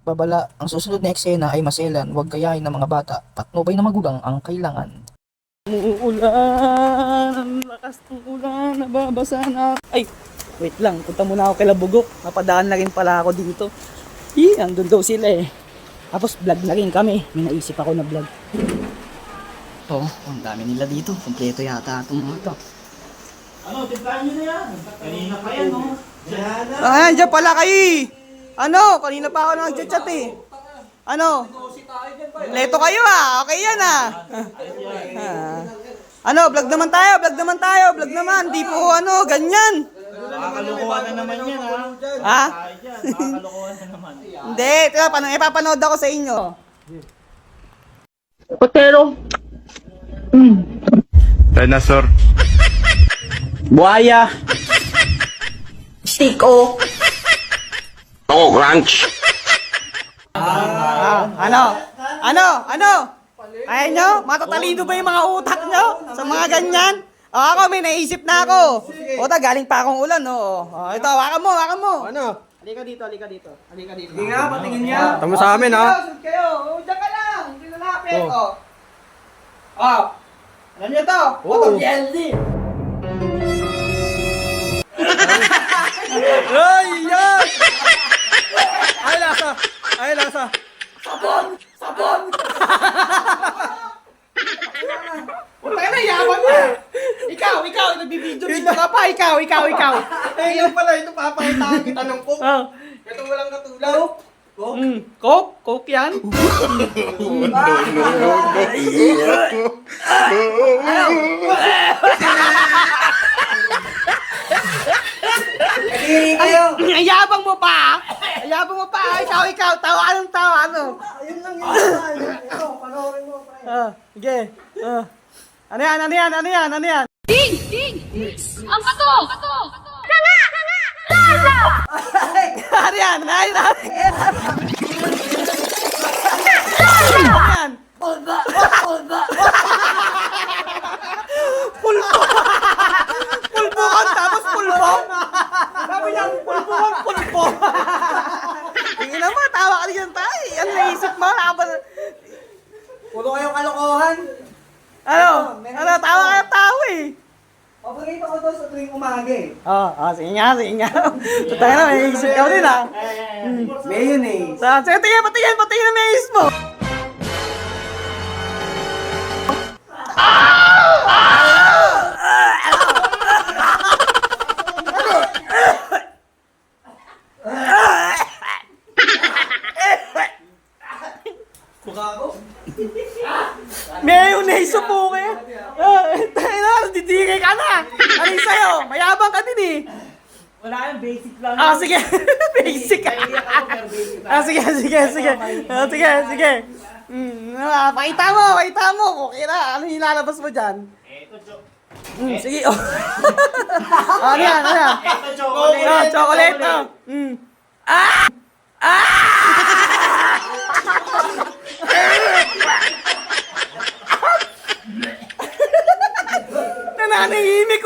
Babala, ang susunod na eksena ay maselan, huwag gayahin ng mga bata. Patnubay na magulang ang kailangan. Umuulan, ang lakas ng ulan, nababasa na. Ay, wait lang, punta muna ako kay Labugok. Napadaan na rin pala ako dito. Andun daw sila eh. Tapos vlog na rin kami. May naisip ako na vlog. Ito, ang dami nila dito. Kompleto yata itong mga ito. Ano, timplahan nyo na yan. Kanina pa yan, no? Ayan, dyan pala kayo. Ano, kanina pa ako nag-chat eh. Ano? Leto kayo ah, okay yan ah. Ano, vlog naman tayo, vlog naman. Di po ano, ganyan. Makakalokohan na naman yan, ha? Ha? Makakalokohan na naman. Hindi, ipapanood ako sa inyo. Dinosaur. Buhaya. Stiko. Oh, crunch. Ano? Ayaw nyo? Matatalino ba yung mga utak nyo? Sa mga ganyan? Ako, may naisip na ako. Galing pa akong ulan, no? Ito, hawakan mo. Ano? Halika dito. Hindi nga, patingin niya. Tama sa amin, ha? Sunod kayo. Diyan ka lang. Hindi na lapit. Alam niyo to? Oh. Jelly. Ay, yan! Ay, lasa! Sabon! Puta ka na, yaman mo! Ikaw, nagbibidyo ka pa, ikaw! Eh, yun pala, ito papakita kita ng coke. Oh. Ito walang katulad. Coke yan? Kadiri kayo! Ayabang mo pa! Ikaw! Tawa, ano? Ayun lang yun. Ito, panoorin mo. Sige. Ano yan? Ang bato! Ano yan? Pulba! Pulbukan tapos pulbo? Sabi niya, pulbo. Tingin naman, tawa ka rin tayo. Ano naisip mo? Puro kayong kalokohan. Ano, tawa eh. Paborito ko to sa tuwing umaga eh. Sige nga. Tutay na, may isip ka din ah. Mayonnaise. Sige, patingin na may isip mo. Mukha ko. Mayonnaise subukin. Tayo na, didiri ka na. Ano yung sa'yo? Mayabang ka din eh. Wala yan, basic lang. Sige. Basic ka. Sige. Pakita mo. Okay na. Ano yung ilalabas mo dyan? Ito, Sige. Ano yan? Ito, chocolate. Chocolate. Nanahimik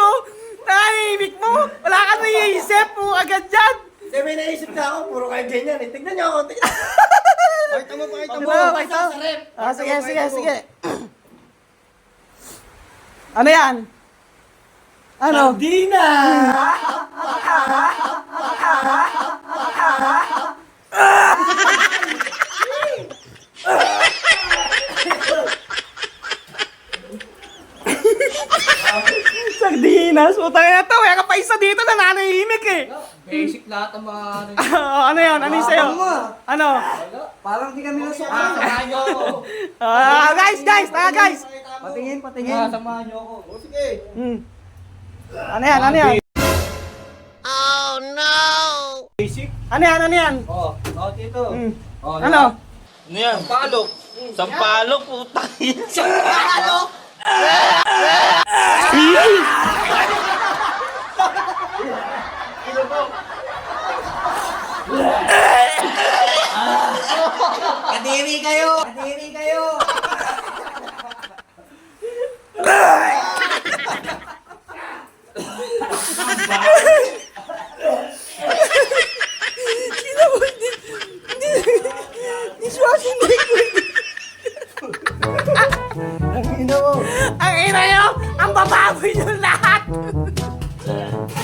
mo. Wala ka naiisip mo agad dyan. Eh, may naisip na ako. Puro kayo ganyan eh. Tignan niyo ako. Pakita mo. Sige. Ano yan? Ano? Dina! Sardinas? Utang na to. Kaya ka pa isa dito na nanahimik eh. Basic lahat ng mga ano. Ano yan? Ano yung sa'yo? Ano? Parang di kami nasukan. Samahan niyo ako. Guys. Patingin. Samahan niyo ako. O sige. Ano yan? Basic? Ano yan? Oo, dito. Oh, Ano? Ano yan? Sampalok. Sampalok, putang ina. Kadiri kayo!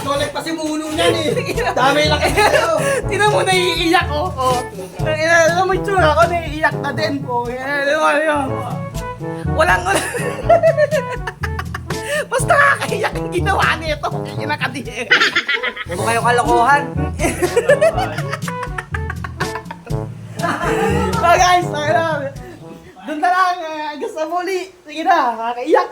Solek pa si Muno niyan eh. Dami lang kayo. Tinan mo, naiiyak ko. Oh. Alam mo yung tsura ko, naiiyak na din po. Walang... Basta nakakaiyak ang ginawa nito. Kaya nakadiyan. Huwag mo kayo kalokohan. So guys, doon na lang. Hanggang sa muli. Sige na, nakakaiyak.